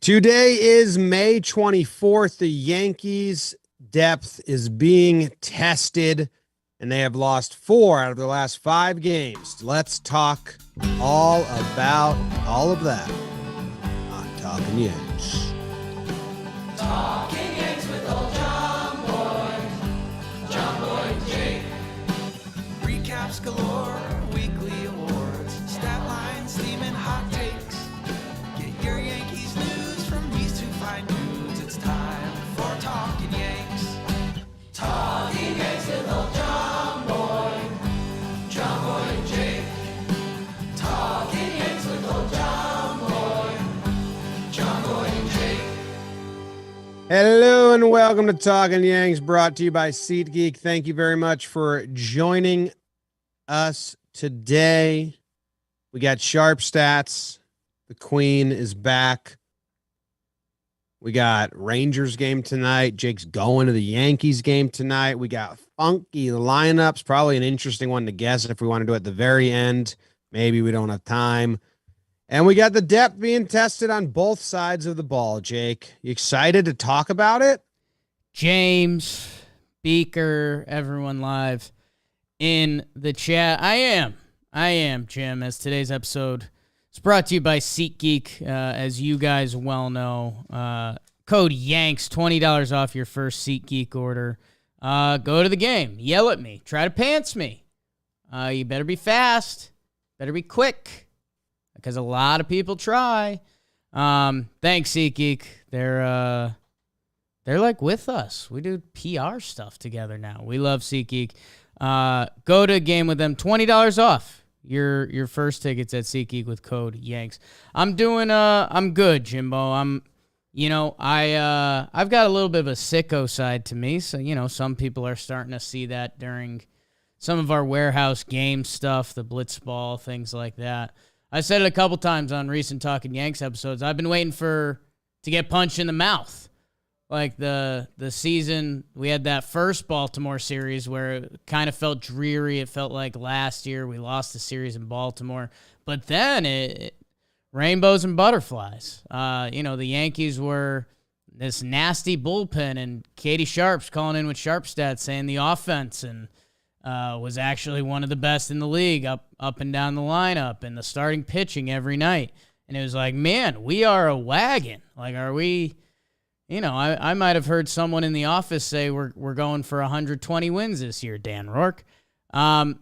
Today is May 24th. The Yankees' depth is being tested, and they have lost 4 out of their last 5 games. Let's talk all about all of that on Talkin' Yanks. Talking Yanks with old John Boy, Jake. Recaps galore, weekly awards, stat lines, steaming hot takes. Get your Yankees news from these two fine dudes. It's time for Talking Yanks. Talking Yanks with old John Boy, and Jake. Talking Yanks with old John Boy, and Jake. Hello and welcome to Talkin' Yanks, brought to you by SeatGeek. Thank you very much for joining us today. We got sharp stats. The Queen is back. We got Rangers game tonight. Jake's going to the Yankees game tonight. We got funky lineups. Probably an interesting one to guess if we want to do it at the very end. Maybe we don't have time. And we got the depth being tested on both sides of the ball, Jake. You excited to talk about it? James, Beaker, everyone live in the chat. I am, Jim, as today's episode is brought to you by SeatGeek. As you guys well know, code YANKS, $20 off your first SeatGeek order. Go to the game. Yell at me. Try to pants me. You better be fast. Better be quick, because a lot of people try. Thanks, SeatGeek. They're like with us. We do PR stuff together now. We love SeatGeek. Go to a game with them. $20 off your first tickets at SeatGeek with code Yanks. I'm good, Jimbo. I've got a little bit of a sicko side to me. So, some people are starting to see that during some of our warehouse game stuff, the blitzball, things like that. I said it a couple times on recent Talkin' Yanks episodes. I've been waiting to get punched in the mouth. Like the season, we had that first Baltimore series where it kind of felt dreary. It felt like last year we lost the series in Baltimore. But then it rainbows and butterflies. The Yankees were this nasty bullpen, and Katie Sharp's calling in with Sharp Stats saying the offense and was actually one of the best in the league up and down the lineup, and the starting pitching every night. And it was like, man, we are a wagon. Like, are we... I might have heard someone in the office say we're going for 120 wins this year, Dan Rourke. And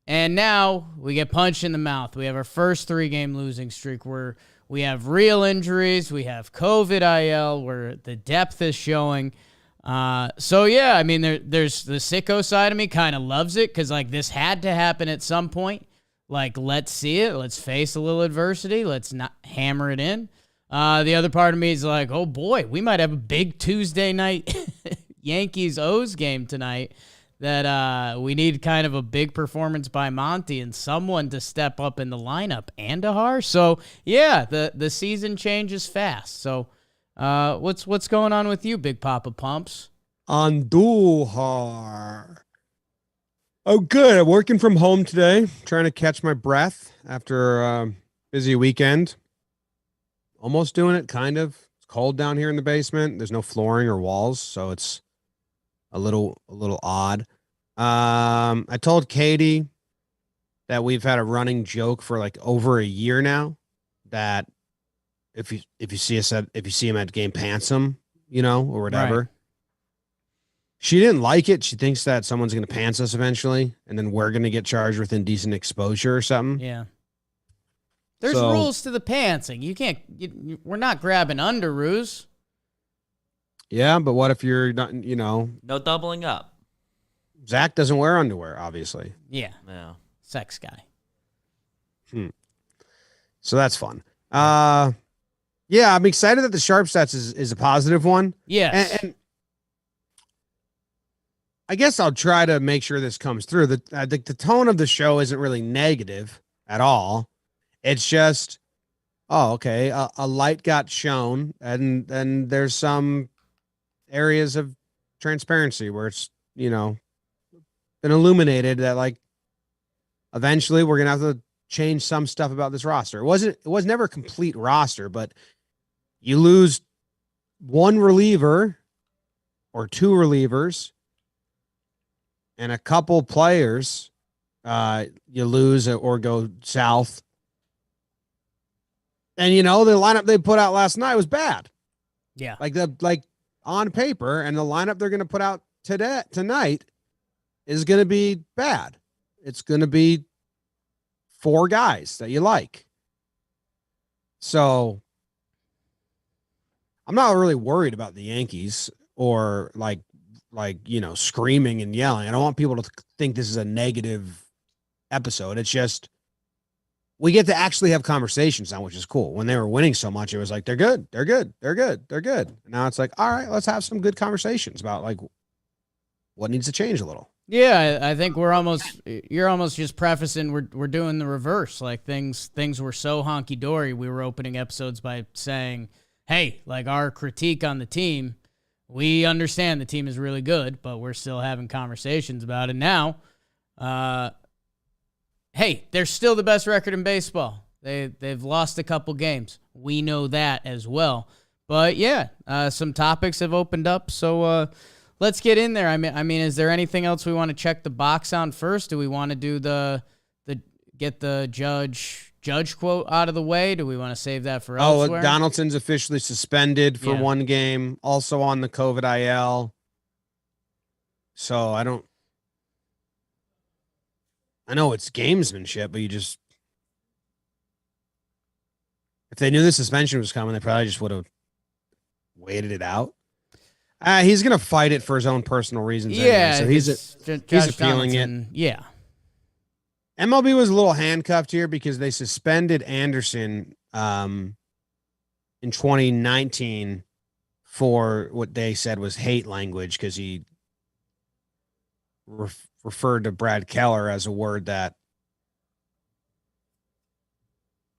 now we get punched in the mouth. We have our first 3-game losing streak where we have real injuries. We have COVID IL where the depth is showing. There's the sicko side of me kind of loves it because, like, this had to happen at some point. Like, let's see it. Let's face a little adversity. Let's not hammer it in. The other part of me is like, oh boy, we might have a big Tuesday night Yankees-O's game tonight that we need kind of a big performance by Monty and someone to step up in the lineup. Andahar. So yeah, the season changes fast. So what's going on with you, Big Papa Pumps? Andahar. Oh, good. I'm working from home today, trying to catch my breath after a busy weekend. Almost doing it, kind of. It's cold down here in the basement. There's no flooring or walls, so it's a little odd. I told Katie that we've had a running joke for like over a year now that if you see him at game, pants him, or whatever. Right. She didn't like it. She thinks that someone's going to pants us eventually, and then we're going to get charged with indecent exposure or something. Yeah. There's rules to the pantsing. We're not grabbing underoos. Yeah, but what if you're not, No doubling up. Zach doesn't wear underwear, obviously. Yeah. Sex guy. So that's fun. I'm excited that the Sharp Stats is a positive one. Yes. And I guess I'll try to make sure this comes through. The tone of the show isn't really negative at all. It's just, okay, a light got shown, and then there's some areas of transparency where it's, been illuminated that, like, eventually we're going to have to change some stuff about this roster. It was never a complete roster, but You lose one reliever or two relievers and a couple players, you lose or go south. And, the lineup they put out last night was bad. Yeah. Like on paper, and the lineup they're going to put out tonight is going to be bad. It's going to be 4 guys that you like. So I'm not really worried about the Yankees or like screaming and yelling. I don't want people to think this is a negative episode. It's just we get to actually have conversations now, which is cool. When they were winning so much, it was like, they're good. Now it's like, all right, let's have some good conversations about like what needs to change a little. Yeah, I think you're almost just prefacing we're doing the reverse. Like things were so honky dory. We were opening episodes by saying, hey, like our critique on the team, we understand the team is really good, but we're still having conversations about it now. Hey, they're still the best record in baseball. They've lost a couple games. We know that as well. But yeah, some topics have opened up. So let's get in there. I mean, is there anything else we want to check the box on first? Do we want to do the get the judge quote out of the way? Do we want to save that for elsewhere? Donaldson's officially suspended for 1 game, also on the COVID IL. So I know it's gamesmanship, but if they knew the suspension was coming, they probably just would have waited it out. He's going to fight it for his own personal reasons. Yeah. Anyway, so he's appealing it. Yeah. MLB was a little handcuffed here because they suspended Anderson in 2019 for what they said was hate language because he referred to Brad Keller as a word that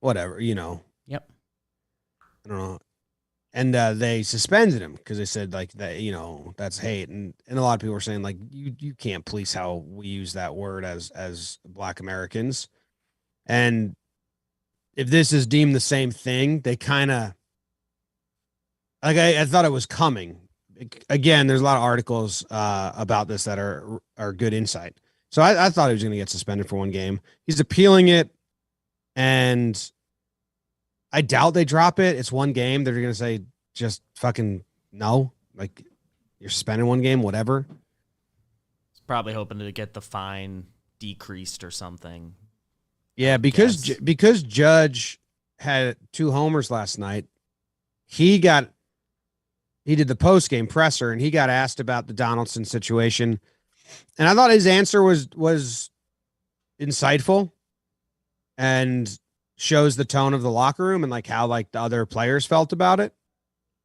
whatever, Yep. I don't know. And they suspended him because they said like that, that's hate. And a lot of people were saying like, you can't police how we use that word as Black Americans. And if this is deemed the same thing, they kind of like, I thought it was coming. Again, there's a lot of articles about this that are good insight. So I thought he was going to get suspended for 1 game. He's appealing it, and I doubt they drop it. It's 1 game. They're going to say just fucking no. Like, you're suspended 1 game, whatever. Probably hoping to get the fine decreased or something. Yeah, because Judge had 2 homers last night. He did the post-game presser, and he got asked about the Donaldson situation. And I thought his answer was insightful and shows the tone of the locker room and like how like the other players felt about it.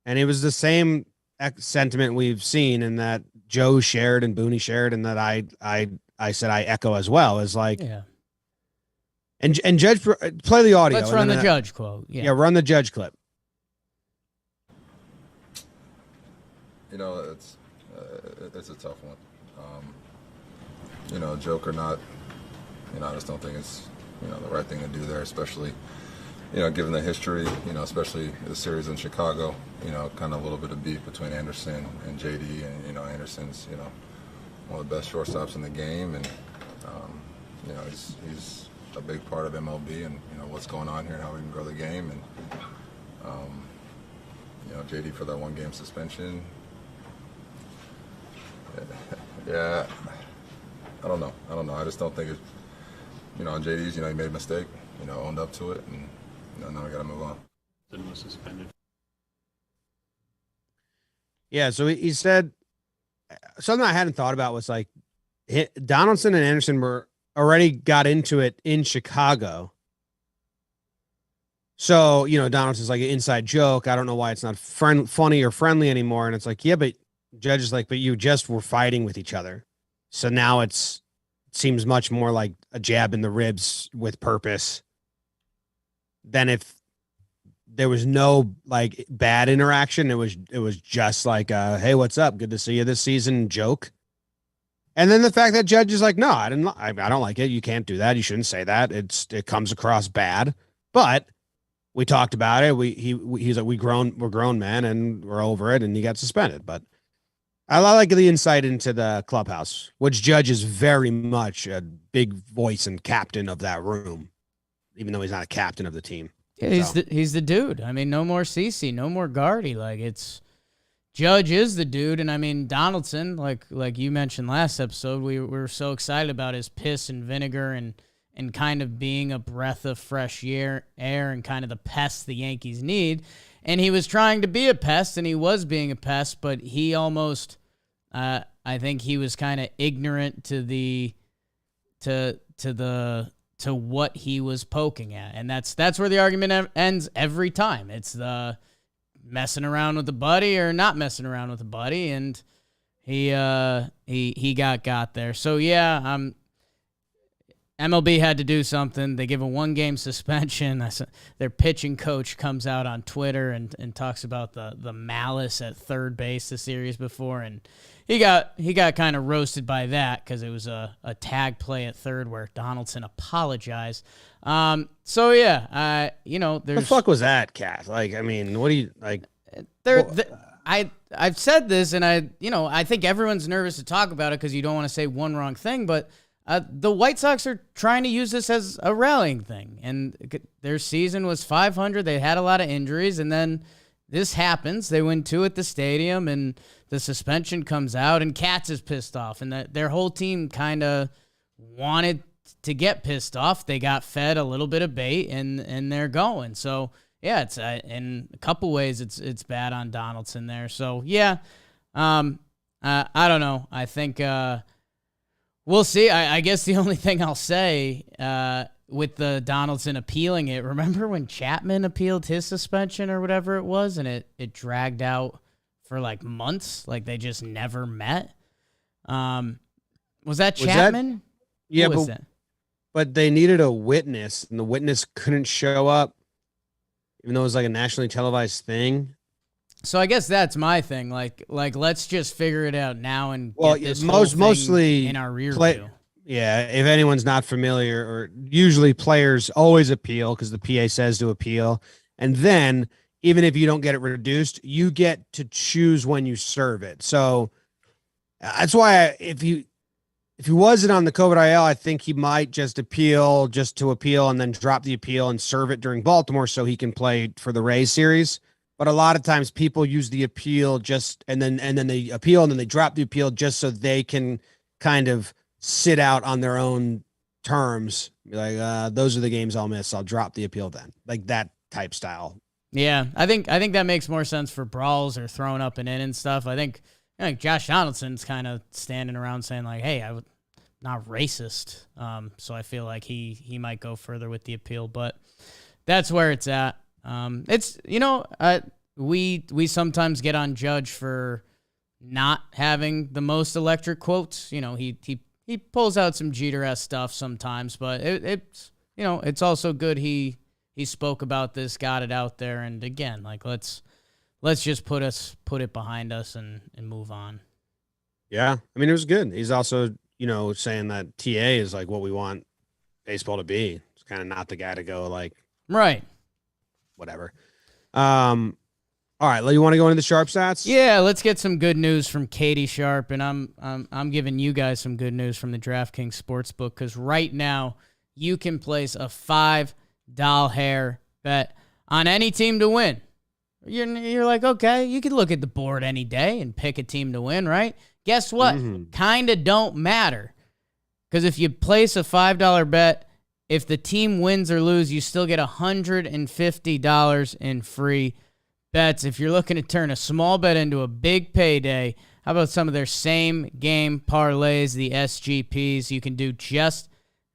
And it was the same sentiment we've seen and that Joe shared and Booney shared and that I said I echo as well, is like, yeah. And Judge, play the audio. Let's run the Judge quote. Yeah, run the Judge clip. It's a tough one. Joke or not, I just don't think it's, the right thing to do there, especially, given the history, especially the series in Chicago, kind of a little bit of beef between Anderson and JD, and, Anderson's, one of the best shortstops in the game, and, he's a big part of MLB and, what's going on here and how we can grow the game, and, JD for that 1 game suspension. Yeah, I don't know. I just don't think it. On JD's, he made a mistake. Owned up to it, and now we got to move on. Then was suspended. Yeah, so he said something I hadn't thought about was like Donaldson and Anderson were already got into it in Chicago. So Donaldson's like an inside joke. I don't know why it's not funny or friendly anymore. And it's like, yeah, but Judge is like, but you just were fighting with each other. So now it seems much more like a jab in the ribs with purpose than if there was no like bad interaction. It was just like, hey, what's up? Good to see you this season joke. And then the fact that Judge is like, no, I don't like it. You can't do that. You shouldn't say that. It comes across bad, but we talked about it. He's like, we're grown men and we're over it, and he got suspended. But I like the insight into the clubhouse, which Judge is very much a big voice and captain of that room, even though he's not a captain of the team. Yeah, he's the dude. I mean, no more CC, no more Guardy. Like, it's Judge is the dude, and I mean Donaldson, like you mentioned last episode, we were so excited about his piss and vinegar and kind of being a breath of fresh air and kind of the pest the Yankees need. And he was trying to be a pest, and he was being a pest, but he almost, I think he was kind of ignorant to what he was poking at, and that's where the argument ends every time. It's the messing around with the buddy or not messing around with the buddy, and he got there. So yeah, MLB had to do something. They give a 1-game suspension. Their pitching coach comes out on Twitter and talks about the malice at third base the series before, and he got kind of roasted by that because it was a tag play at third where Donaldson apologized. So yeah, there's the fuck was that, Cat? Like, I mean, what do you like? I've said this, and I think everyone's nervous to talk about it because you don't want to say one wrong thing, but the White Sox are trying to use this as a rallying thing, and their season was 500. They had a lot of injuries, and then this happens. They win 2 at the stadium, and the suspension comes out, and Katz is pissed off, and their whole team kind of wanted to get pissed off. They got fed a little bit of bait, and they're going. So yeah, it's in a couple ways it's bad on Donaldson there. So yeah, I don't know. I think we'll see. I guess the only thing I'll say with the Donaldson appealing it, remember when Chapman appealed his suspension or whatever it was, and it dragged out for like months, like they just never met. Was that Chapman? Yeah, Who was that? But they needed a witness, and the witness couldn't show up, even though it was like a nationally televised thing. So I guess that's my thing. Like let's just figure it out now and get this mostly in our rear view. Yeah, if anyone's not familiar, or usually players always appeal because the PA says to appeal, and then even if you don't get it reduced, you get to choose when you serve it. So that's why if he wasn't on the COVID IL, I think he might just to appeal and then drop the appeal and serve it during Baltimore so he can play for the Rays series. But a lot of times people use the appeal and then they appeal and then they drop the appeal just so they can kind of sit out on their own terms. Be like, those are the games I'll miss. I'll drop the appeal then. Like that type style. Yeah, I think that makes more sense for brawls or throwing up and in and stuff. I think Josh Donaldson's kind of standing around saying like, "Hey, I'm not racist," so I feel like he might go further with the appeal, but that's where it's at. It's we sometimes get on Judge for not having the most electric quotes. He pulls out some Jeter-esque stuff sometimes, but it's also good he spoke about this, got it out there, and again, like let's just put it behind us and move on. Yeah, I mean it was good. He's also saying that TA is like what we want baseball to be. It's kind of not the guy to go like right, whatever. All right, you want to go into the Sharp stats? Yeah, let's get some good news from Katie Sharp, and I'm giving you guys some good news from the DraftKings Sportsbook because right now you can place a $5 hair bet on any team to win. You're like, okay, you could look at the board any day and pick a team to win, right? Guess what? Kind of don't matter. Because if you place a $5 bet, if the team wins or lose, you still get $150 in free bets. If you're looking to turn a small bet into a big payday, how about some of their same game parlays, the SGPs? You can do just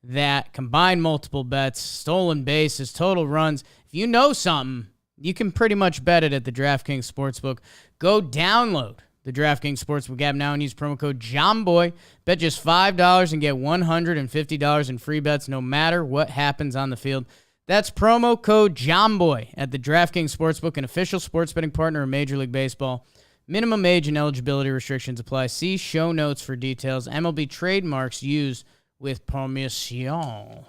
that. Combine multiple bets, stolen bases, total runs. If you know something, you can pretty much bet it at the DraftKings Sportsbook. Go download the DraftKings Sportsbook app now and use promo code JOHNBOY. Bet just $5 and get $150 in free bets no matter what happens on the field. That's promo code JOHNBOY at the DraftKings Sportsbook, an official sports betting partner of Major League Baseball. Minimum age and eligibility restrictions apply. See show notes for details. MLB trademarks used with permission.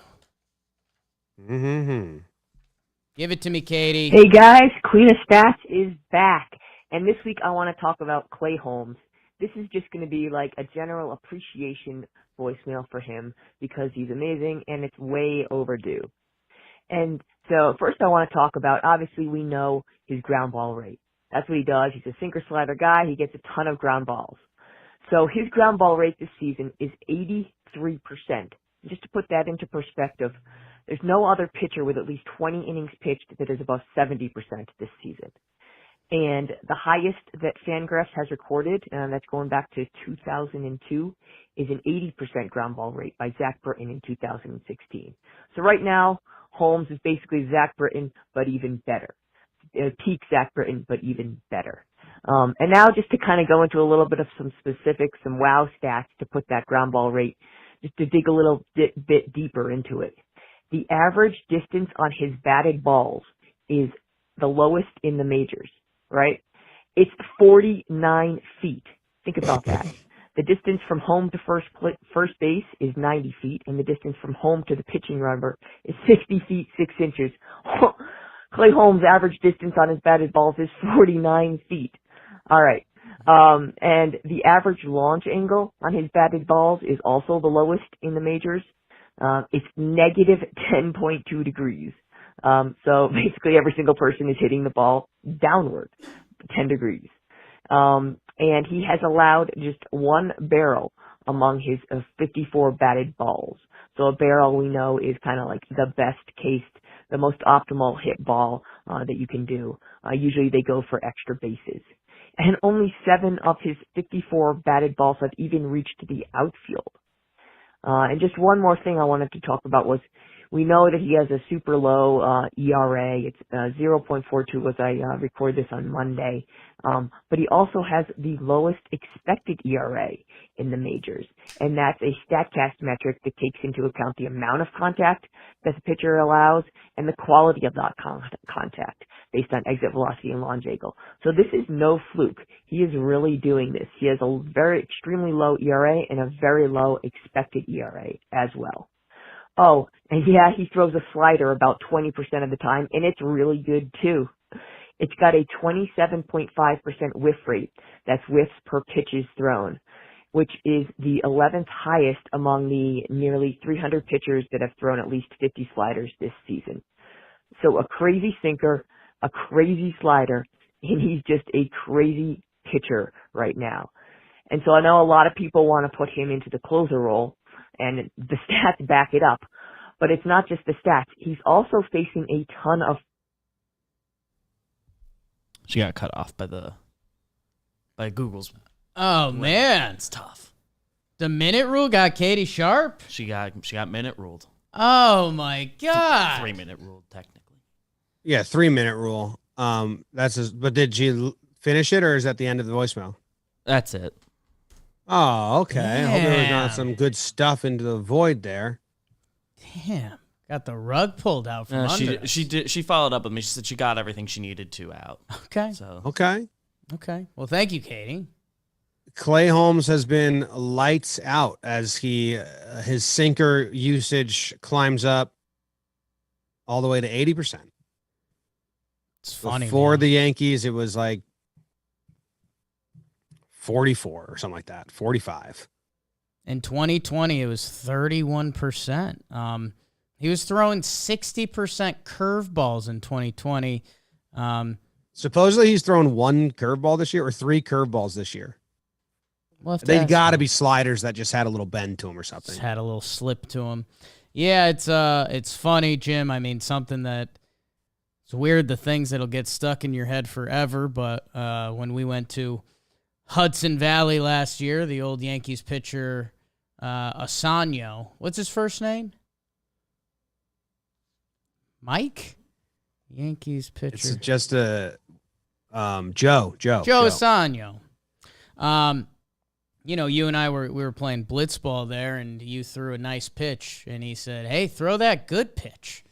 Give it to me, Katie. Hey guys, Queen of Stats is back. And this week I want to talk about Clay Holmes. This is just going to be like a general appreciation voicemail for him because he's amazing and it's way overdue. And so first I want to talk about, obviously we know his ground ball rate. That's what he does. He's a sinker slider guy. He gets a ton of ground balls. So his ground ball rate this season is 83%. Just to put that into perspective, there's no other pitcher with at least 20 innings pitched that is above 70% this season. And the highest that Fangraphs has recorded, and that's going back to 2002, is an 80% ground ball rate by Zach Britton in 2016. So right now, Holmes is basically Zach Britton, but even better. Peak Zach Britton, but even better. And now just to kind of go into a little bit of some specifics, some wow stats to put that ground ball rate, just to dig a little bit deeper into it. The average distance on his batted balls is the lowest in the majors, right? It's 49 feet. Think about that. The distance from home to first base is 90 feet, and the distance from home to the pitching rubber is 60 feet, 6 inches. Clay Holmes' average distance on his batted balls is 49 feet. All right. And the average launch angle on his batted balls is also the lowest in the majors. It's negative 10.2 degrees. So basically every single person is hitting the ball downward, 10 degrees. And he has allowed just one barrel among his 54 batted balls. So a barrel we know is kind of like the best case, the most optimal hit ball that you can do. Usually they go for extra bases. And only 7 of his 54 batted balls have even reached the outfield. And just one more thing I wanted to talk about was we know that he has a super low ERA. It's 0.42 as I record this on Monday. But he also has the lowest expected ERA in the majors. And that's a StatCast metric that takes into account the amount of contact that the pitcher allows and the quality of that contact based on exit velocity and launch angle. So this is no fluke. He is really doing this. He has a very extremely low ERA and a very low expected ERA as well. Oh, and yeah, he throws a slider about 20% of the time, and it's really good too. It's got a 27.5% whiff rate. That's whiffs per pitches thrown, which is the 11th highest among the nearly 300 pitchers that have thrown at least 50 sliders this season. So a crazy sinker, a crazy slider, and he's just a crazy pitcher right now. And so I know a lot of people want to put him into the closer role, and the stats back it up. But it's not just the stats. He's also facing a ton of... She got cut off by Google's. Oh, man. It's tough. The minute rule got Katie sharp? She got minute ruled. Oh, my God. 3-minute ruled, technically. Yeah, 3-minute rule. But did she finish it, or is that the end of the voicemail? That's it. Oh, okay. I hope there was Damn. not some good stuff into the void there. Damn. Got the rug pulled out from under us. She followed up with me. She said she got everything she needed to out. Okay. So Okay. Okay. Well, thank you, Katie. Clay Holmes has been lights out as his sinker usage climbs up all the way to 80%. It's funny. For man. the Yankees, it was like 44 or something like that, 45. In 2020, it was 31%. He was throwing 60% curveballs in 2020. Supposedly he's thrown 1 curveball this year or 3 curveballs this year. Well, They got to be sliders that just had a little bend to them or something. Just had a little slip to him. Yeah, it's funny, Jim. I mean, something that it's weird, the things that'll get stuck in your head forever. But when we went to Hudson Valley last year, the old Yankees pitcher, Asano, what's his first name? Mike? Yankees pitcher. It's just a Joe Asano. You know, you and I we were playing blitzball there, and you threw a nice pitch, and he said, "Hey, throw that good pitch."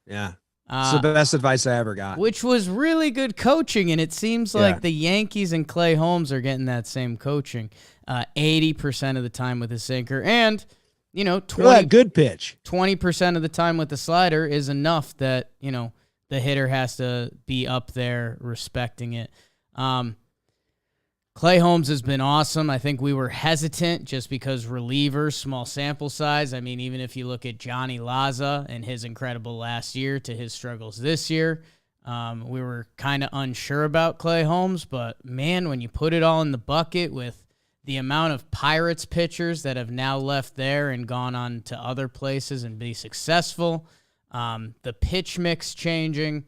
Yeah. It's the best advice I ever got. Which was really good coaching, and it seems like the Yankees and Clay Holmes are getting that same coaching 80% of the time with a sinker. And, you know, 20, good pitch. 20% of the time with the slider is enough that, you know, the hitter has to be up there respecting it. Clay Holmes has been awesome. I think we were hesitant just because relievers, small sample size. I mean, even if you look at Johnny Laza and his incredible last year to his struggles this year, we were kind of unsure about Clay Holmes. But, man, when you put it all in the bucket with the amount of Pirates pitchers that have now left there and gone on to other places and be successful, the pitch mix changing,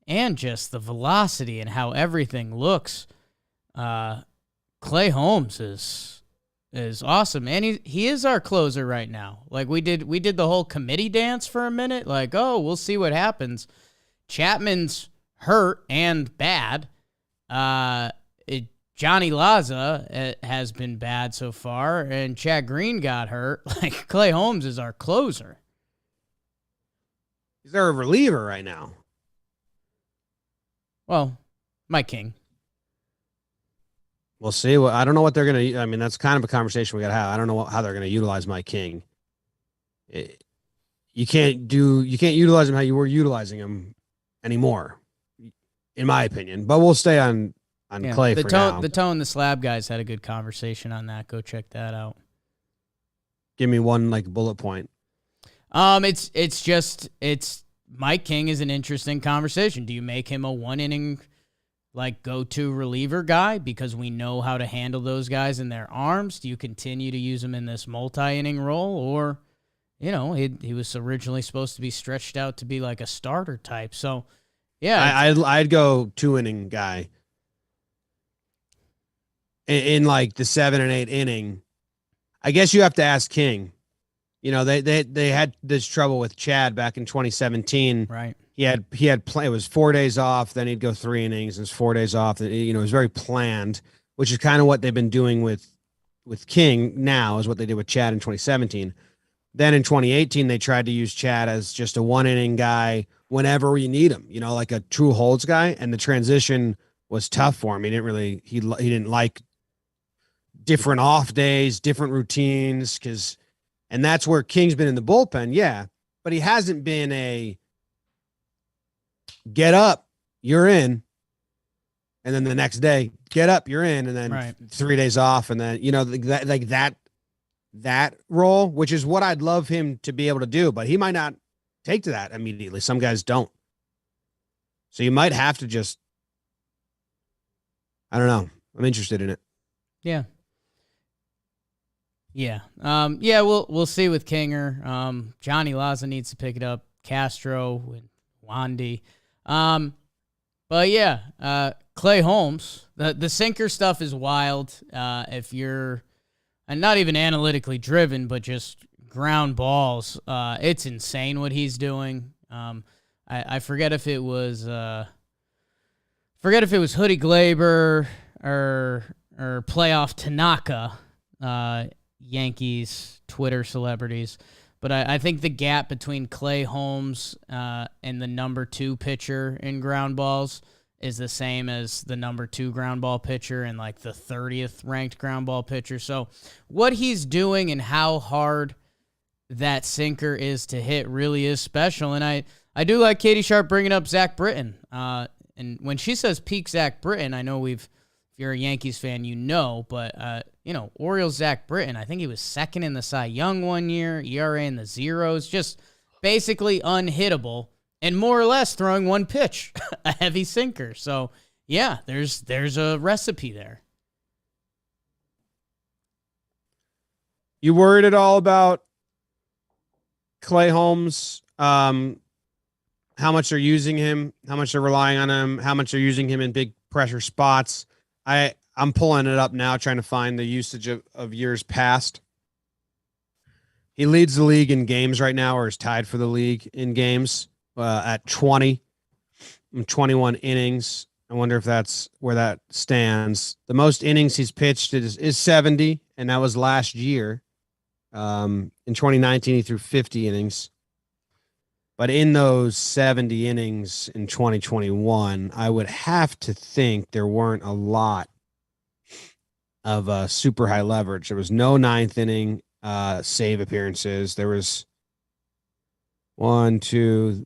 and just the velocity and how everything looks, Clay Holmes is awesome, and he is our closer right now. Like we did the whole committee dance for a minute. Like, oh, we'll see what happens. Chapman's hurt and bad. Johnny Laza has been bad so far, and Chad Green got hurt. Like Clay Holmes is our closer. He's our reliever right now. Well, Mike King. We'll see. Well, I don't know what they're going to. I mean, that's kind of a conversation we got to have. I don't know how they're going to utilize Mike King. You can't utilize him how you were utilizing him anymore, in my opinion. But we'll stay on Clay for now. The Tone the Slab guys had a good conversation on that. Go check that out. Give me one bullet point. It's Mike King is an interesting conversation. Do you make him a 1 inning go-to reliever guy because we know how to handle those guys in their arms? Do you continue to use him in this multi-inning role, or he was originally supposed to be stretched out to be like a starter type? So yeah, I'd go 2 inning guy in like the 7 and 8 inning. I guess you have to ask King. They had this trouble with Chad back in 2017. Right. It was 4 days off, then he'd go 3 innings, and it's 4 days off. It was very planned, which is kind of what they've been doing with King now, is what they did with Chad in 2017. Then in 2018, they tried to use Chad as just a 1 inning guy whenever you need him, like a true holds guy. And the transition was tough for him. He didn't like different off days, different routines, and that's where King's been in the bullpen. Yeah. But he hasn't been a get up, you're in. And then the next day, get up, you're in. And then 3 days off. And then, that role, which is what I'd love him to be able to do, but he might not take to that immediately. Some guys don't. So you might have to just, I don't know. I'm interested in it. Yeah. Yeah. We'll see with Kinger. Johnny Laza needs to pick it up. Castro and Wandy. But yeah, Clay Holmes, the sinker stuff is wild. If you're not even analytically driven, but just ground balls, it's insane what he's doing. I forget if it was Hoodie Glaber or playoff Tanaka, Yankees Twitter celebrities. But I think the gap between Clay Holmes and the number 2 pitcher in ground balls is the same as the number 2 ground ball pitcher and like the 30th ranked ground ball pitcher. So what he's doing and how hard that sinker is to hit really is special. And I do like Katie Sharp bringing up Zach Britton. And when she says peak Zach Britton, I know if you're a Yankees fan, but Orioles Zach Britton, I think he was second in the Cy Young one year, ERA in the zeros, just basically unhittable, and more or less throwing one pitch, a heavy sinker. So, yeah, there's a recipe there. You worried at all about Clay Holmes? How much they're using him, how much they're relying on him, how much they're using him in big pressure spots? I'm pulling it up now, trying to find the usage of years past. He leads the league in games right now, or is tied for the league in games at 21 innings. I wonder if that's where that stands. The most innings he's pitched is 70, and that was last year. In 2019, he threw 50 innings. But in those 70 innings in 2021, I would have to think there weren't a lot of super high leverage. There was no 9th inning save appearances. There was 1, 2,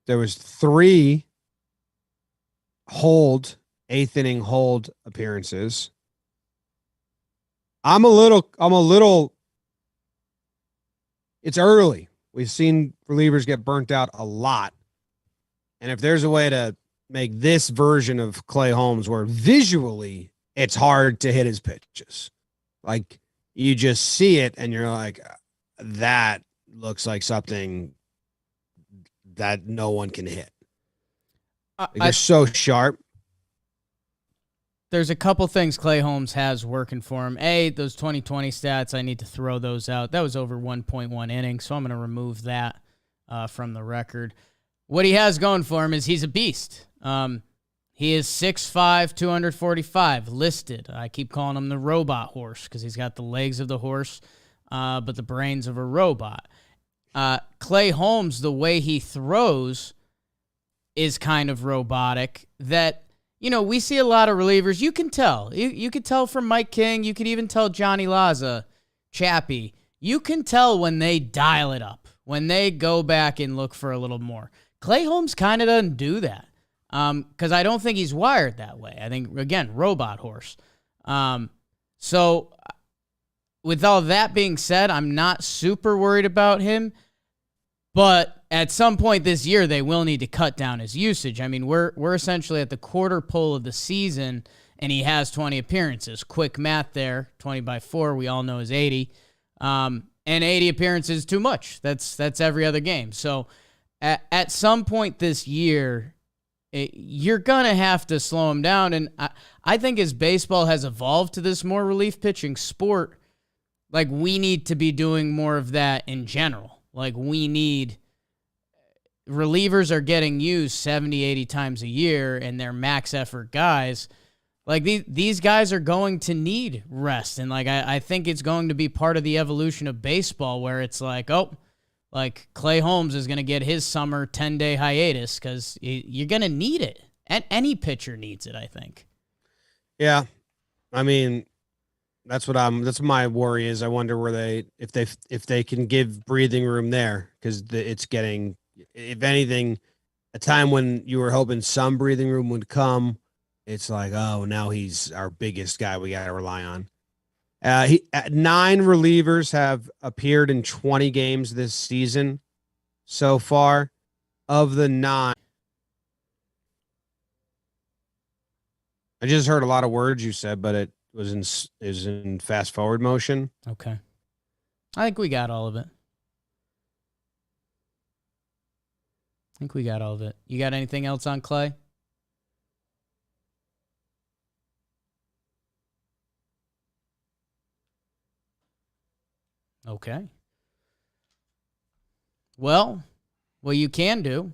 there was 3 eighth inning hold appearances. I'm a little, it's early. We've seen relievers get burnt out a lot. And if there's a way to make this version of Clay Holmes where visually it's hard to hit his pitches, like you just see it and you're like, that looks like something that no one can hit. Like they're so sharp. There's a couple things Clay Holmes has working for him. Those 2020 stats, I need to throw those out. That was over 1.1 innings, so I'm going to remove that from the record. What he has going for him is he's a beast. He is 6'5", 245, listed. I keep calling him the robot horse because he's got the legs of the horse, but the brains of a robot. Clay Holmes, the way he throws is kind of robotic that, we see a lot of relievers. You can tell. You could tell from Mike King. You could even tell Johnny Laza, Chappie. You can tell when they dial it up, when they go back and look for a little more. Clay Holmes kind of doesn't do that because I don't think he's wired that way. I think, again, robot horse. So with all that being said, I'm not super worried about him. But at some point this year, they will need to cut down his usage. I mean, we're essentially at the quarter pole of the season, and he has 20 appearances. Quick math there, 20 by 4, we all know is 80. And 80 appearances is too much. That's every other game. So at some point this year, you're going to have to slow him down. And I think as baseball has evolved to this more relief pitching sport, like we need to be doing more of that in general. Like relievers are getting used 70, 80 times a year, and they're max effort guys. Like these guys are going to need rest. And like I think it's going to be part of the evolution of baseball where it's like, like Clay Holmes is going to get his summer 10-day hiatus because you're going to need it. And any pitcher needs it, I think. Yeah. I mean, that's my worry is I wonder if they can give breathing room there because it's getting, if anything, a time when you were hoping some breathing room would come. It's like, oh, now he's our biggest guy we got to rely on. 9 relievers have appeared in 20 games this season so far. Of the 9, I just heard a lot of words you said, but it is in fast forward motion. Okay. I think we got all of it. You got anything else on Clay? Okay. Well, what you can do,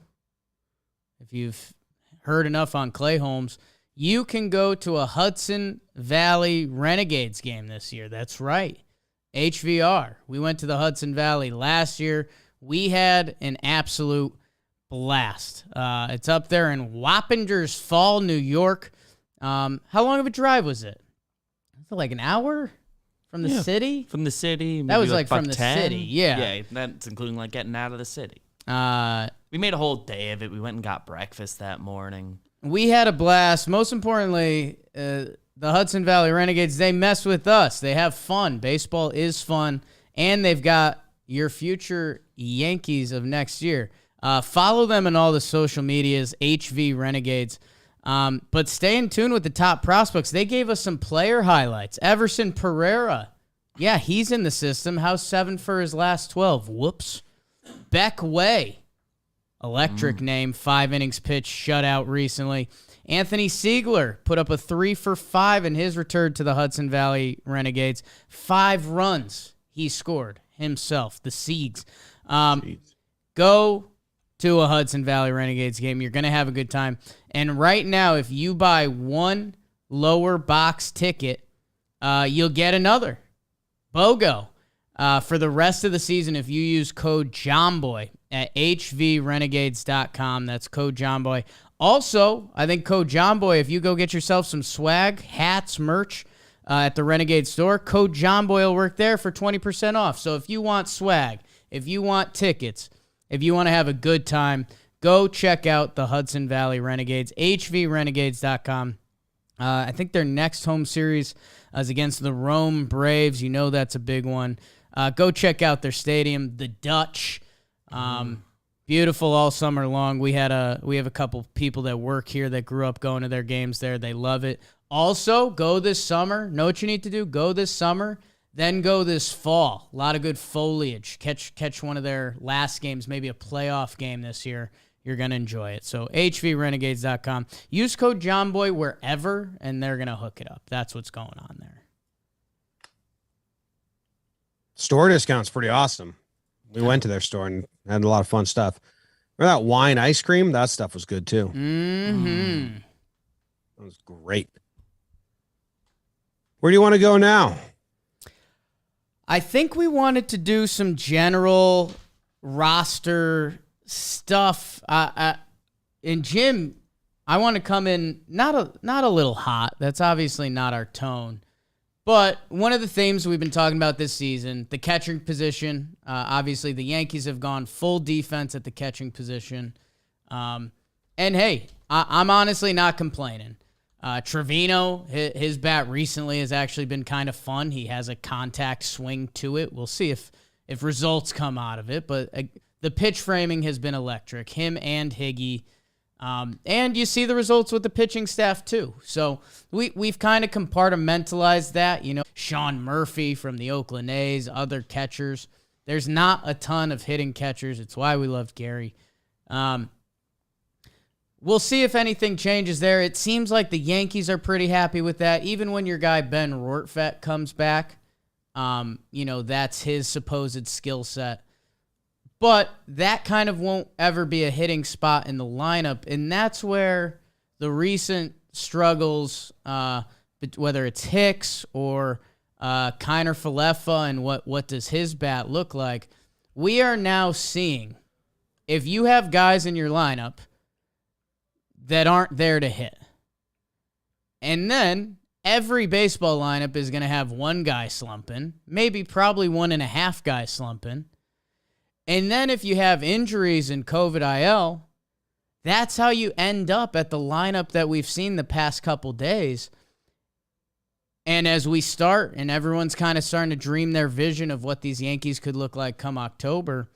if you've heard enough on Clay Holmes, you can go to a Hudson Valley Renegades game this year. That's right. HVR. We went to the Hudson Valley last year. We had an absolute blast. It's up there in Wappingers Fall, New York. How long of a drive was it? Was it like an hour from the city? From the city. That was like from the 10. city. Yeah. Yeah, that's including like getting out of the city. We made a whole day of it. We went and got breakfast that morning. We had a blast. Most importantly, the Hudson Valley Renegades, they mess with us. They have fun. Baseball is fun. And they've got your future Yankees of next year. Follow them in all the social medias, HV Renegades. But stay in tune with the top prospects. They gave us some player highlights. Everson Pereira. Yeah, he's in the system. How's 7 for his last 12? Whoops. Beck Way. Electric name, 5 innings pitched, shutout recently. Anthony Siegler put up a 3 for 5 in his return to the Hudson Valley Renegades. 5 runs he scored himself, the Siegs. Go to a Hudson Valley Renegades game. You're going to have a good time. And right now, if you buy one lower box ticket, you'll get another. BOGO. For the rest of the season, if you use code JOMBOY at hvrenegades.com, that's code JOMBOY. Also, I think code JOMBOY, if you go get yourself some swag, hats, merch at the Renegade store, code JOMBOY will work there for 20% off. So if you want swag, if you want tickets, if you want to have a good time, go check out the Hudson Valley Renegades, hvrenegades.com. I think their next home series is against the Rome Braves. You know that's a big one. Go check out their stadium, the Dutch. Beautiful all summer long. We have a couple people that work here that grew up going to their games there. They love it. Also, go this summer. Know what you need to do? Go this summer, then go this fall. A lot of good foliage. Catch one of their last games, maybe a playoff game this year. You're going to enjoy it. So hvrenegades.com. Use code JOHNBOY wherever, and they're going to hook it up. That's what's going on there. Store discount's pretty awesome. We went to their store and had a lot of fun stuff. Remember that wine ice cream? That stuff was good too. Mm-hmm. That was great. Where do you want to go now? I think we wanted to do some general roster stuff. And Jim, I want to come in not a little hot. That's obviously not our tone. But one of the themes we've been talking about this season, the catching position. Obviously, the Yankees have gone full defense at the catching position. And hey, I'm honestly not complaining. Trevino, his bat recently has actually been kind of fun. He has a contact swing to it. We'll see if results come out of it. But the pitch framing has been electric. Him and Higgy. And you see the results with the pitching staff too. So we've kind of compartmentalized that. You know, Sean Murphy from the Oakland A's, other catchers. There's not a ton of hitting catchers. It's why we love Gary. We'll see if anything changes there. It seems like the Yankees are pretty happy with that. Even when your guy Ben Rortvedt comes back, that's his supposed skill set. But that kind of won't ever be a hitting spot in the lineup, and that's where the recent struggles, whether it's Hicks or Kiner Falefa and what does his bat look like, we are now seeing if you have guys in your lineup that aren't there to hit. And then every baseball lineup is going to have one guy slumping, probably 1.5 guys slumping. And then if you have injuries and COVID IL, that's how you end up at the lineup that we've seen the past couple days. And as we start and everyone's kind of starting to dream their vision of what these Yankees could look like come October,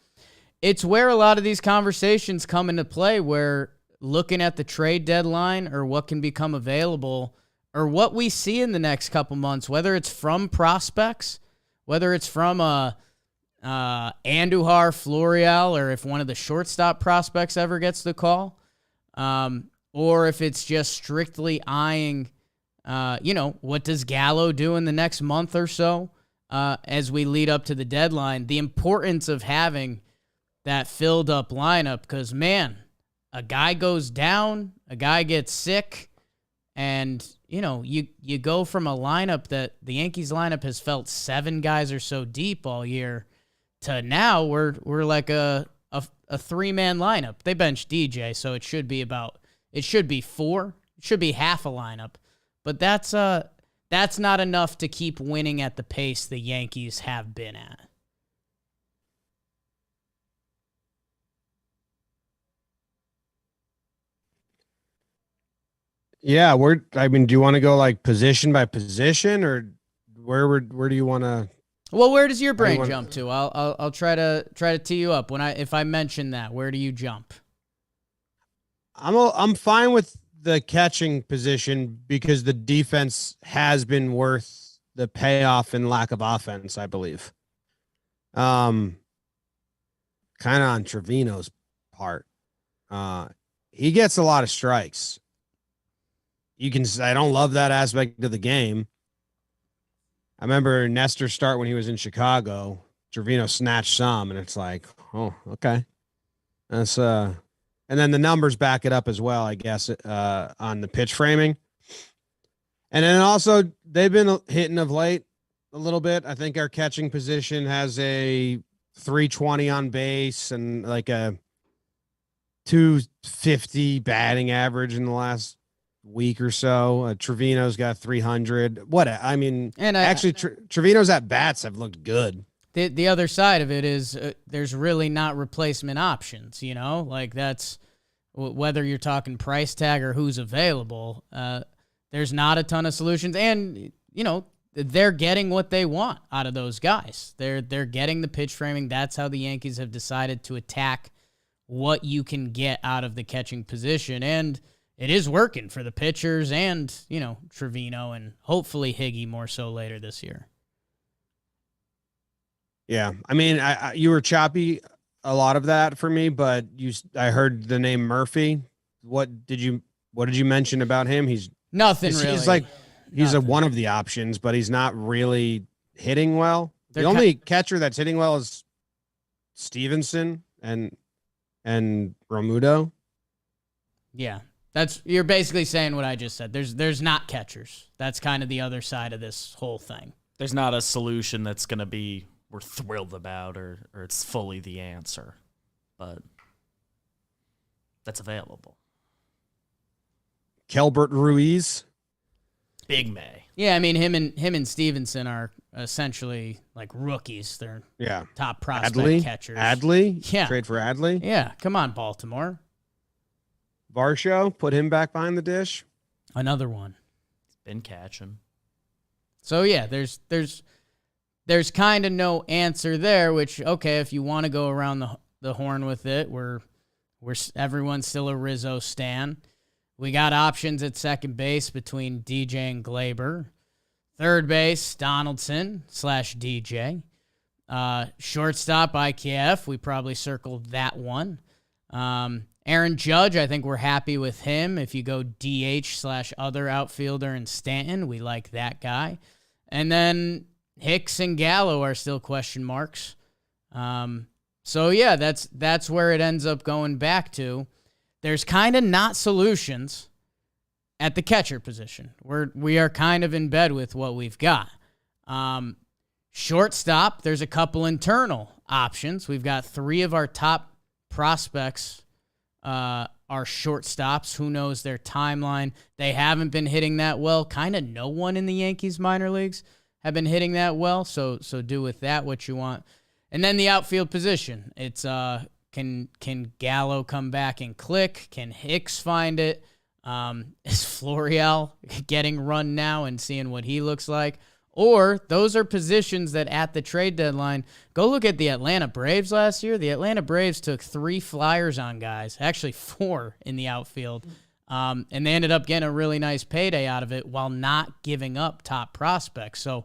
it's where a lot of these conversations come into play, where looking at the trade deadline or what can become available or what we see in the next couple months, whether it's from prospects, whether it's from Andujar, Florial, or if one of the shortstop prospects ever gets the call, or if it's just strictly eyeing, what does Gallo do in the next month or so as we lead up to the deadline, the importance of having that filled up lineup, because, man, a guy goes down, a guy gets sick, and, you go from a lineup that the Yankees lineup has felt 7 guys or so deep all year to now we're like a 3-man lineup. They benched DJ, so it should be 4. It should be half a lineup. But that's not enough to keep winning at the pace the Yankees have been at. Yeah, do you want to go like position by position, or where do you want to? Well, where does your brain jump to? I'll try to tee you up if I mention that. Where do you jump? I'm fine with the catching position because the defense has been worth the payoff and lack of offense, I believe. Kind of on Trevino's part. He gets a lot of strikes. I don't love that aspect of the game. I remember Nestor's start when he was in Chicago. Trevino snatched some, and it's like, oh, okay. That's and then the numbers back it up as well, I guess, on the pitch framing. And then also they've been hitting of late a little bit. I think our catching position has a 320 on base and like a 250 batting average in the last week or so. Trevino's got 300. Trevino's at bats have looked good. The other side of it is there's really not replacement options, like that's whether you're talking price tag or who's available, there's not a ton of solutions. And, they're getting what they want out of those guys. They're getting the pitch framing. That's how the Yankees have decided to attack what you can get out of the catching position. And it is working for the pitchers and, Trevino and hopefully Higgy more so later this year. Yeah. I mean, you were choppy a lot of that for me, but I heard the name Murphy. What did you mention about him? He's nothing really. He's like, he's one of the options, but he's not really hitting well. The only catcher that's hitting well is Stevenson and Romuto. Yeah. You're basically saying what I just said. There's not catchers. That's kind of the other side of this whole thing. There's not a solution that's going to be we're thrilled about or it's fully the answer, but that's available. Kelbert Ruiz. Big May. Yeah, I mean him and Stevenson are essentially like rookies. They're top prospect catchers. Adley? Yeah. Trade for Adley? Yeah, come on, Baltimore. Varsho, put him back behind the dish. Another one. He's been catching. So yeah, there's kind of no answer there, which, okay, if you want to go around the horn with it, everyone's still a Rizzo stan. We got options at second base between DJ and Glaber. Third base, Donaldson/DJ. Shortstop, IKF. We probably circled that one. Aaron Judge, I think we're happy with him. If you go DH/other outfielder in Stanton, we like that guy. And then Hicks and Gallo are still question marks. So yeah, that's where it ends up going back to. There's kind of not solutions at the catcher position. We are kind of in bed with what we've got. Shortstop, there's a couple internal options. We've got 3 of our top prospects are shortstops. Who knows their timeline? They haven't been hitting that well. Kind of no one in the Yankees minor leagues have been hitting that well, so do with that what you want. And then the outfield position. It's can Gallo come back and click? Can Hicks find it? Is Florial getting run now and seeing what he looks like? Or those are positions that at the trade deadline, go look at the Atlanta Braves last year. The Atlanta Braves took 3 flyers on guys, actually 4 in the outfield. And they ended up getting a really nice payday out of it while not giving up top prospects. So,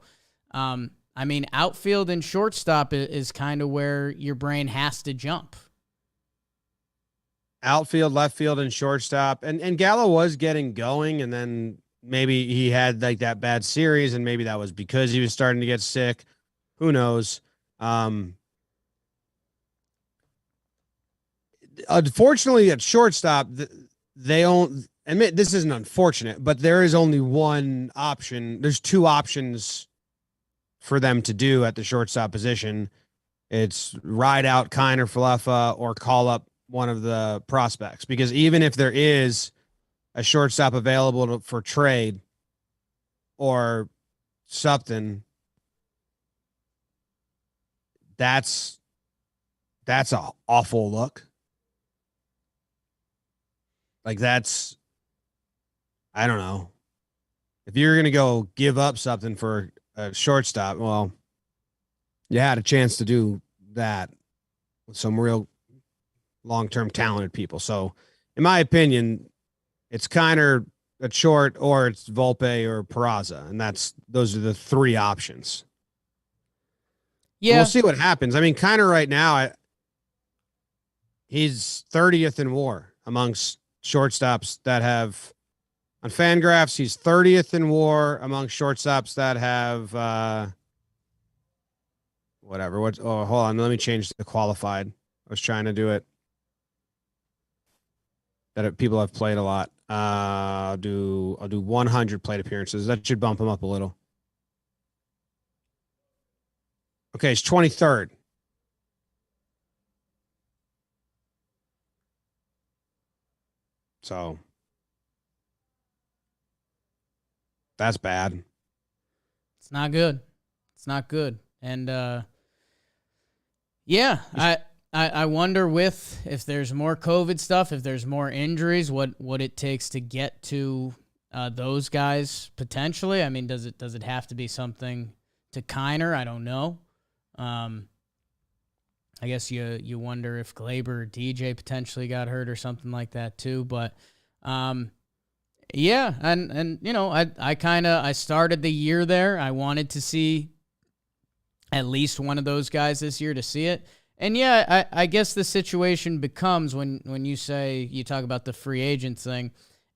I mean, outfield and shortstop is kind of where your brain has to jump. Outfield, left field, and shortstop. And Gallo was getting going, and then maybe he had like that bad series, and maybe that was because he was starting to get sick. Who knows? Unfortunately, at shortstop, they don't admit this isn't unfortunate, but there is only one option. There's 2 options for them to do at the shortstop position. It's ride out Kiner Falefa or call up one of the prospects, because even if there is a shortstop available for trade or something, that's an awful look. Like that's, I don't know. If you're going to go give up something for a shortstop, well, you had a chance to do that with some real long-term talented people. So in my opinion, it's Kiner at short, or it's Volpe or Peraza. And those are the 3 options. Yeah. And we'll see what happens. I mean, Kiner right now, he's 30th in WAR amongst shortstops that have, on Fangraphs, he's 30th in WAR among shortstops that have whatever. Hold on, let me change the qualified. I was trying to do it that people have played a lot. I'll do 100 plate appearances. That should bump him up a little. Okay, he's 23rd. So that's bad. It's not good. It's not good. And yeah, I wonder if there's more COVID stuff, if there's more injuries, what it takes to get to those guys potentially. I mean, does it have to be something to Kiner? I don't know. I guess you wonder if Glaber or DJ potentially got hurt or something like that too. But yeah, and you know, I started the year there. I wanted to see at least one of those guys this year to see it. And yeah, I guess the situation becomes when you talk about the free agent thing.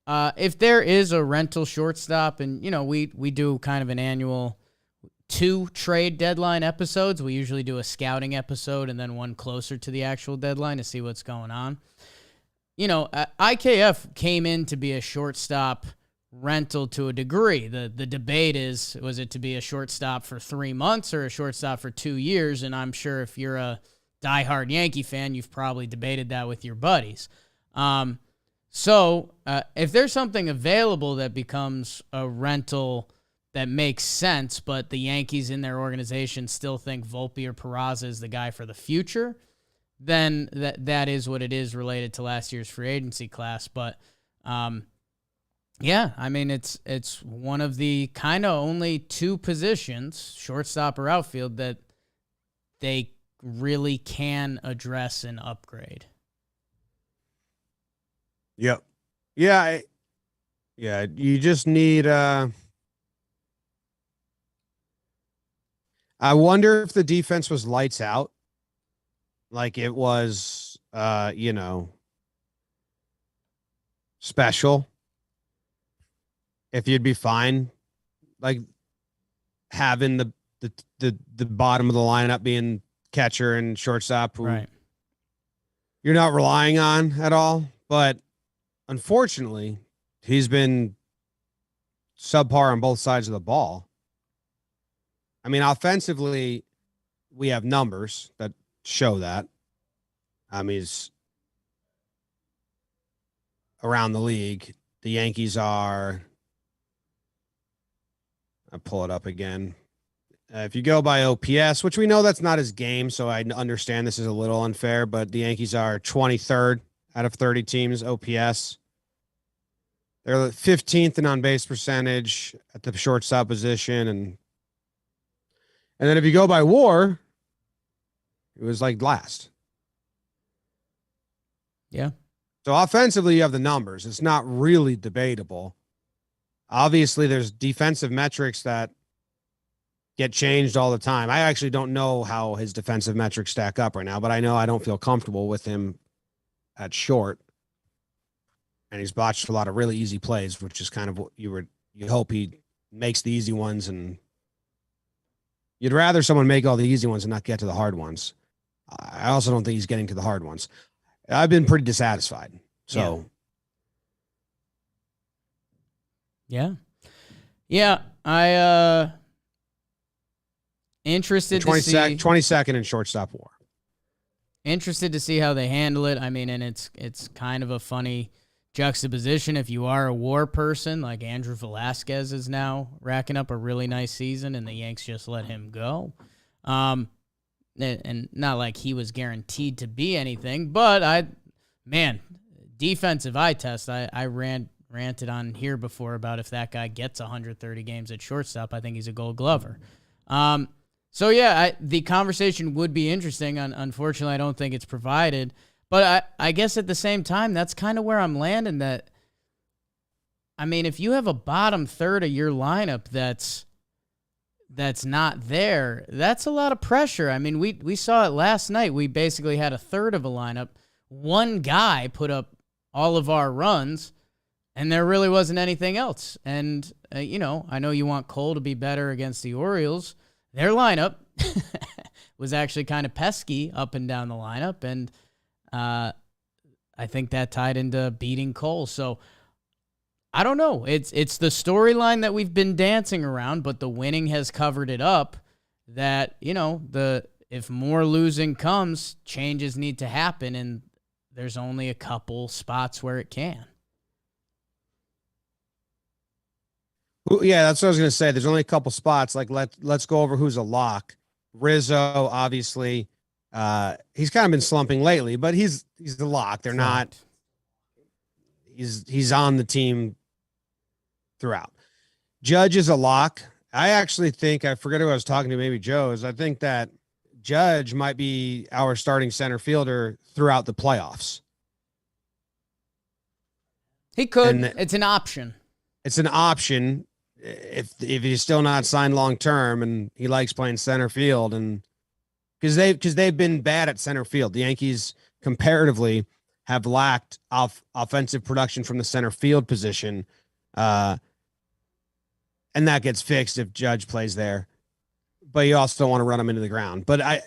If there is a rental shortstop, and you know, we do kind of an annual 2 trade deadline episodes. We usually do a scouting episode and then one closer to the actual deadline to see what's going on. You know, IKF came in to be a shortstop rental to a degree. The debate is, was it to be a shortstop for 3 months or a shortstop for 2 years? And I'm sure if you're a diehard Yankee fan, you've probably debated that with your buddies. So if there's something available that becomes a rental that makes sense, but the Yankees in their organization still think Volpe or Peraza is the guy for the future, then that is what it is related to last year's free agency class. But yeah, I mean, it's one of the kind of only 2 positions, shortstop or outfield, that they really can address and upgrade. Yep. Yeah. You just need, I wonder if the defense was lights out, like it was, you know, special. If you'd be fine, like having the bottom of the lineup being catcher and shortstop, who Right. you're not relying on at all. But unfortunately, he's been subpar on both sides of the ball. I mean, offensively, we have numbers that show that. He's around the league. The Yankees are, I'll pull it up again. If you go by OPS, which we know that's not his game, so I understand this is a little unfair, but the Yankees are 23rd out of 30 teams OPS. They're 15th in on-base percentage at the shortstop position, and then if you go by WAR, it was like last. Yeah. So offensively, you have the numbers. It's not really debatable. Obviously, there's defensive metrics that get changed all the time. I actually don't know how his defensive metrics stack up right now, but I know I don't feel comfortable with him at short. And he's botched a lot of really easy plays, which is kind of what you hope he makes the easy ones, and you'd rather someone make all the easy ones and not get to the hard ones. I also don't think he's getting to the hard ones. I've been pretty dissatisfied. So, yeah. I interested to see 22nd in shortstop WAR. Interested to see how they handle it. I mean, and it's kind of a funny juxtaposition if you are a WAR person, like Andrew Velasquez is now racking up a really nice season, and the Yanks just let him go. And not like he was guaranteed to be anything, but defensive eye test. I ranted on here before about if that guy gets 130 games at shortstop, I think he's a Gold Glover. So yeah, the conversation would be interesting. Unfortunately, I don't think it's provided. But I guess at the same time, that's kind of where I'm landing. That, I mean, if you have a bottom third of your lineup that's not there, that's a lot of pressure. I mean, we saw it last night. We basically had a third of a lineup. One guy put up all of our runs, and there really wasn't anything else. And, you know, I know you want Cole to be better against the Orioles. Their lineup was actually kind of pesky up and down the lineup, and I think that tied into beating Cole. So I don't know. It's the storyline that we've been dancing around, but the winning has covered it up. That, you know, if more losing comes, changes need to happen, and there's only a couple spots where it can. Yeah, that's what I was going to say. There's only a couple spots. Like let's go over who's a lock. Rizzo, obviously, He's kind of been slumping lately, but he's the lock. They're not. He's on the team throughout. Judge is a lock. I actually think, I forget who I was talking to, maybe Joe, is I think that Judge might be our starting center fielder throughout the playoffs. He could. It's an option. It's an option if he's still not signed long term and he likes playing center field, and because they've been bad at center field. The Yankees comparatively have lacked offensive production from the center field position, and that gets fixed if Judge plays there. But you also don't want to run him into the ground. But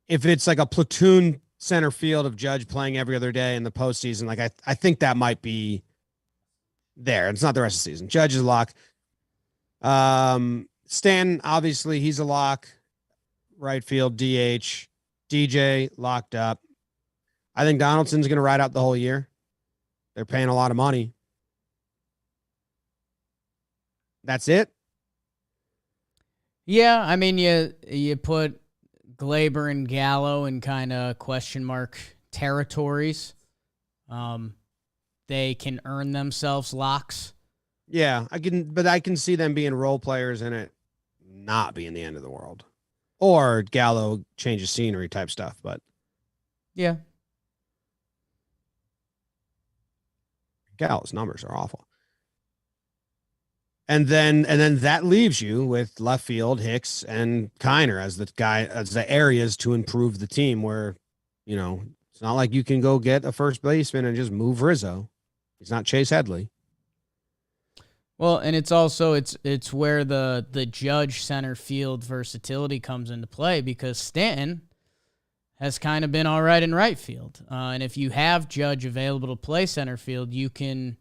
if it's like a platoon center field of Judge playing every other day in the postseason, like I think that might be there. It's not the rest of the season. Judge is a lock. Stanton, obviously, he's a lock. Right field, DH. DJ, locked up. I think Donaldson's going to ride out the whole year. They're paying a lot of money. That's it. Yeah, I mean, you put Glaber and Gallo in kind of question mark territories. They can earn themselves locks. Yeah, I can see them being role players and it not being the end of the world. Or Gallo changes scenery type stuff, but yeah. Gallo's numbers are awful. And then that leaves you with left field, Hicks and Kiner as the areas to improve the team where, it's not like you can go get a first baseman and just move Rizzo. He's not Chase Headley. Well, and it's also it's where the Judge center field versatility comes into play, because Stanton has kind of been all right in right field. And if you have Judge available to play center field, you can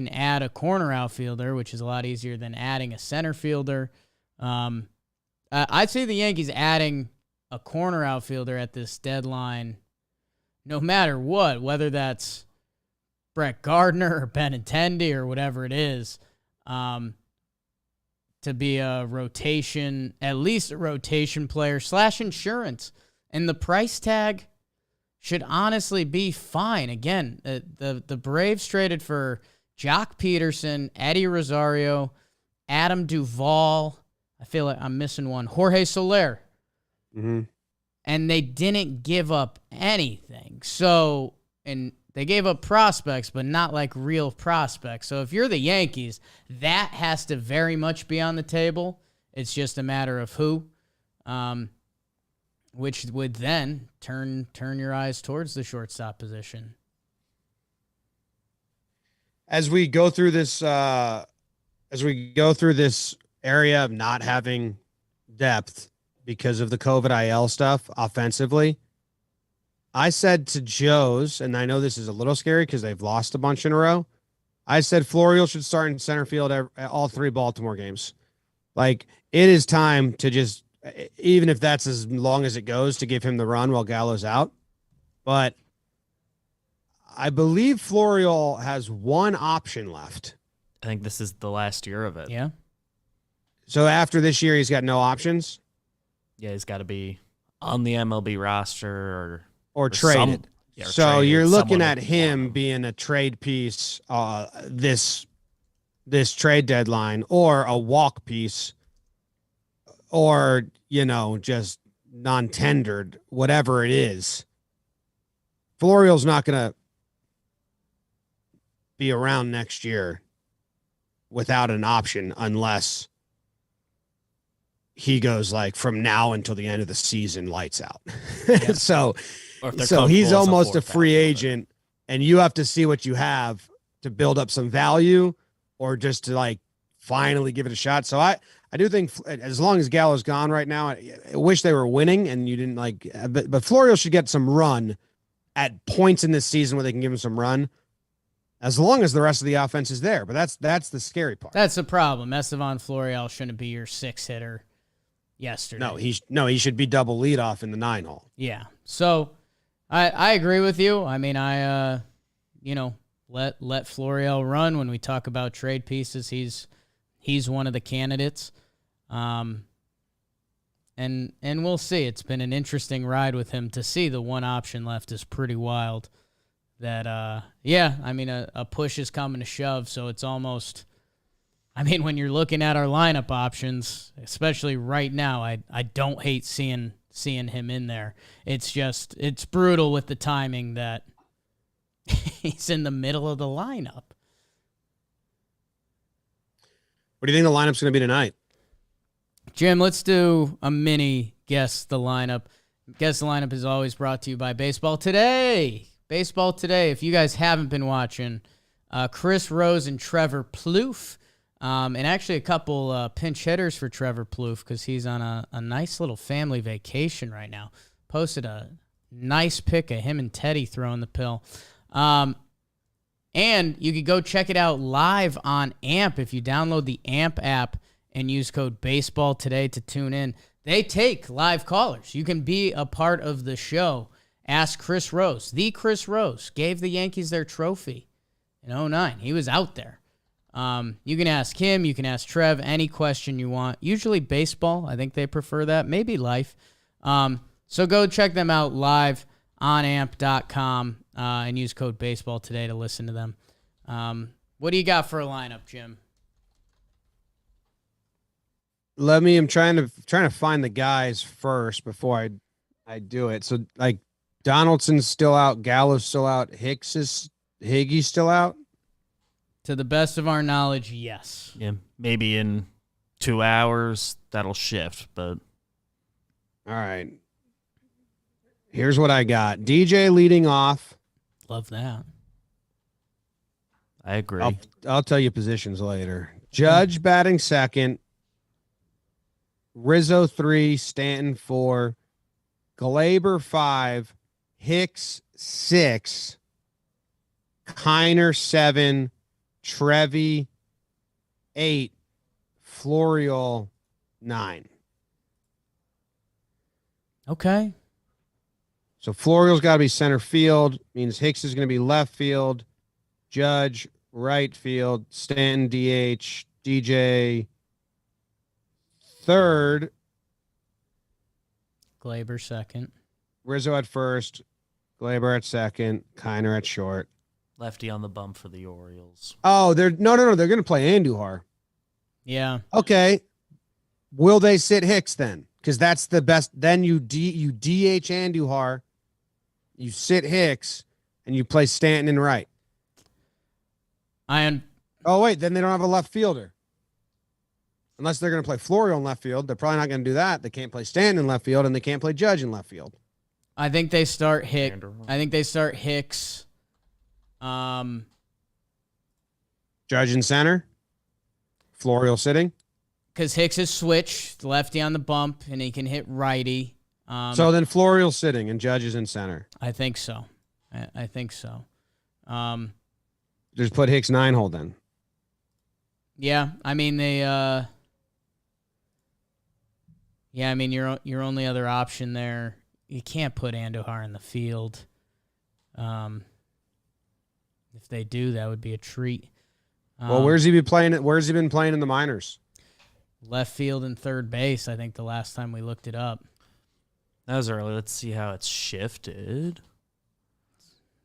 add a corner outfielder, which is a lot easier than adding a center fielder. I'd say the Yankees adding a corner outfielder at this deadline, no matter what, whether that's Brett Gardner or Benintendi or whatever it is, to be a rotation, at least a rotation player / insurance. And the price tag should honestly be fine. Again, the Braves traded for Jock Peterson, Eddie Rosario, Adam Duvall. I feel like I'm missing one. Jorge Soler. Mm-hmm. And they didn't give up anything. So, and they gave up prospects, but not like real prospects. So if you're the Yankees, that has to very much be on the table. It's just a matter of who, which would then turn your eyes towards the shortstop position. As we go through this area of not having depth because of the COVID IL stuff offensively, I said to Joe's, and I know this is a little scary because they've lost a bunch in a row, I said Florial should start in center field all 3 Baltimore games. Like, it is time to just, even if that's as long as it goes, to give him the run while Gallo's out. But I believe Florial has one option left. I think this is the last year of it. Yeah. So after this year, he's got no options? Yeah, he's got to be on the MLB roster or traded. So traded. You're looking Someone at him being a trade piece this trade deadline, or a walk piece, or, just non-tendered, whatever it is. Florial's not going to be around next year without an option unless he goes like from now until the end of the season, lights out. Yeah. So he's almost a free agent, and you have to see what you have to build up some value, or just to like finally give it a shot. So I do think as long as Gallo's gone right now, I wish they were winning and you didn't but Florial should get some run at points in this season where they can give him some run, as long as the rest of the offense is there. But that's the scary part. That's the problem. Estevan Florial shouldn't be your 6 hitter yesterday. No, he should be double leadoff in the 9 hole. Yeah. So I agree with you. I mean, let Florial run. When we talk about trade pieces, he's one of the candidates. And and we'll see. It's been an interesting ride with him. To see the one option left is pretty wild. That, I mean, a push is coming to shove, so it's almost, I mean, when you're looking at our lineup options, especially right now, I don't hate seeing him in there. It's just, it's brutal with the timing that he's in the middle of the lineup. What do you think the lineup's going to be tonight? Jim, let's do a mini Guess the Lineup. Guess the Lineup is always brought to you by Baseball Today. Baseball Today, if you guys haven't been watching, Chris Rose and Trevor Plouffe, and actually a couple pinch hitters for Trevor Plouffe because he's on a nice little family vacation right now. Posted a nice pic of him and Teddy throwing the pill. And you could go check it out live on AMP if you download the AMP app and use code BASEBALL today to tune in. They take live callers. You can be a part of the show. Ask Chris Rose. The Chris Rose gave the Yankees their trophy in 2009. He was out there. You can ask him. You can ask Trev any question you want. Usually baseball. I think they prefer that. Maybe life. So go check them out live on amp.com and use code BASEBALL today to listen to them. What do you got for a lineup, Jim? I'm trying to find the guys first before I do it. So like Donaldson's still out, Gallo's still out, Higgie's still out. To the best of our knowledge, yes. Yeah, maybe in 2 hours that'll shift, but all right. Here's what I got. DJ leading off. Love that. I agree. I'll tell you positions later. Judge batting second. Rizzo 3, Stanton 4, Glaber 5, Hicks 6, Kiner 7, Trevi 8, Florial 9. Okay. So Florial's got to be center field. Means Hicks is going to be left field. Judge right field. Stanton DH. DJ third. Glaber second. Rizzo at first. Glaber at second. Kiner at short. Lefty on the bump for the Orioles. Oh, they're no. They're going to play Andujar. Yeah. Okay. Will they sit Hicks then? Because that's the best. Then you DH Andujar. You sit Hicks, and you play Stanton in right. Oh wait, then they don't have a left fielder. Unless they're going to play Florial in left field, they're probably not going to do that. They can't play Stanton in left field, and they can't play Judge in left field. I think they start Hicks. Judge in center. Florial sitting. Because Hicks is switched, lefty on the bump, and he can hit righty. So then Florial sitting, and Judge is in center. I think so. I think so. Just put Hicks 9-hole then. Yeah, I mean your only other option there. You can't put Andujar in the field. If they do, that would be a treat. Well, where's he been playing? Where's he been playing in the minors? Left field and third base. I think the last time we looked it up. That was early. Let's see how it's shifted.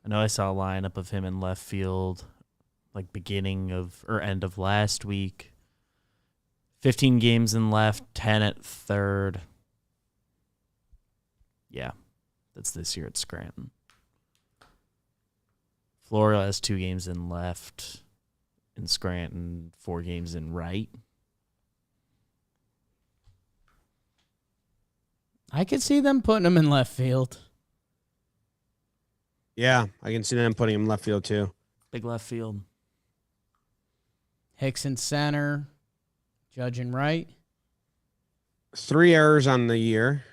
I know I saw a lineup of him in left field, like beginning of or end of last week. 15 games in left, 10 at third. Yeah, that's this year at Scranton. Florial has 2 games in left in Scranton, 4 games in right. I could see them putting him in left field. Yeah, I can see them putting him in left field too. Big left field. Hicks in center. Judge in right. 3 errors on the year.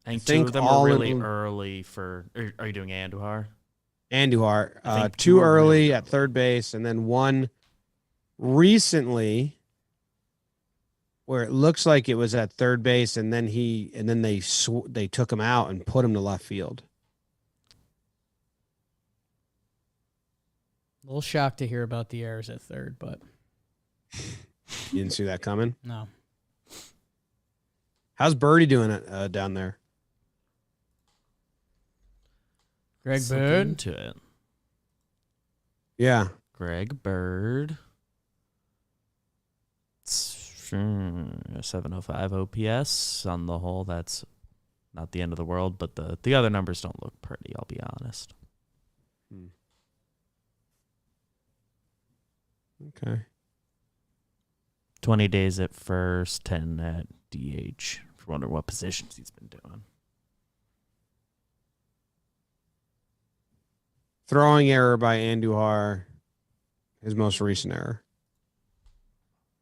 I think 2 of them are really early for. Are you doing Andujar? Andujar. 2 early at third base, and then 1 recently where it looks like it was at third base, and then they took him out and put him to left field. A little shocked to hear about the errors at third, but You didn't see that coming? no. How's Birdie doing it down there? Greg Let's look Bird. into it. Yeah. Greg Bird. It's 705 OPS on the whole. That's not the end of the world, but the other numbers don't look pretty, I'll be honest. Okay. 20 days at first, 10 at DH. I wonder what positions he's been doing. Throwing error by Andujar, his most recent error.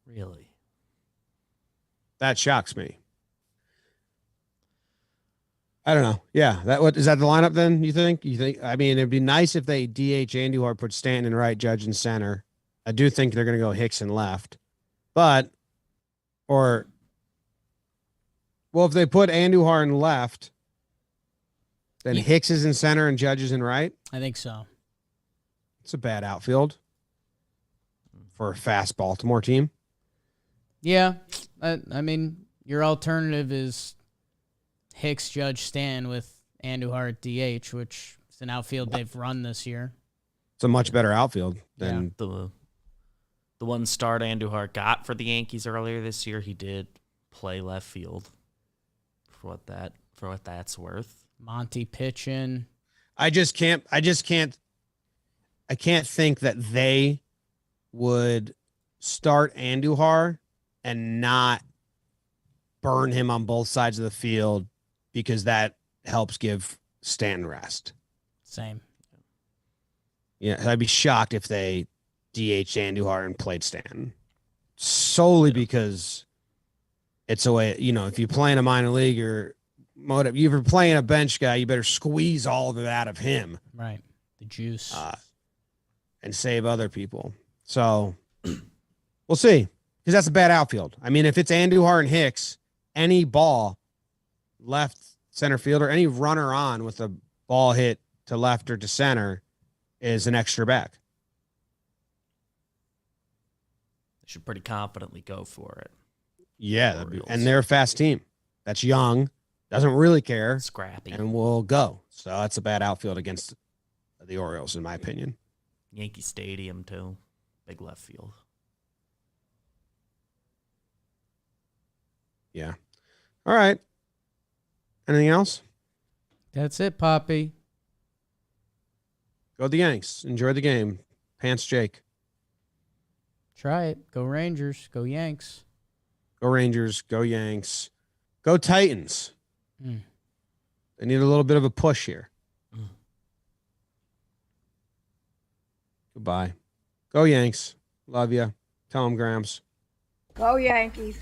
Really? That shocks me. I don't know. Yeah, is that the lineup then? You think? I mean, it'd be nice if they DH Andujar, put Stanton in right, Judge in center. I do think they're going to go Hicks in left, if they put Andujar in left, then Hicks is in center and Judge is in right. I think so. It's a bad outfield for a fast Baltimore team. Yeah. I mean, your alternative is Hicks, Judge, Stanton with Andujar at DH, which is an outfield they've run this year. It's a much better outfield than The one start Andujar got for the Yankees earlier this year. He did play left field for what that's worth. Monty pitching. I can't think that they would start Andujar and not burn him on both sides of the field because that helps give Stanton rest. Same. Yeah, I'd be shocked if they DH Andujar and played Stanton solely because it's a way, if you're playing a minor league or you're playing a bench guy, you better squeeze all of it out of him. Right. The juice. And save other people. So we'll see, because that's a bad outfield. I mean, if it's Andujar and Hicks, any ball left center fielder, any runner on with a ball hit to left or to center is an extra back. They should pretty confidently go for it. Yeah, and they're a fast team. That's young, doesn't really care, Scrappy. and will go. So that's a bad outfield against the Orioles, in my opinion. Yankee Stadium, too. Big left field. Yeah. All right. Anything else? That's it, Poppy. Go the Yanks. Enjoy the game. Pants Jake. Try it. Go Rangers. Go Yanks. Go Rangers. Go Yanks. Go Titans. Mm. They need a little bit of a push here. Goodbye. Go Yanks. Love you. Tell them, Grams. Go Yankees.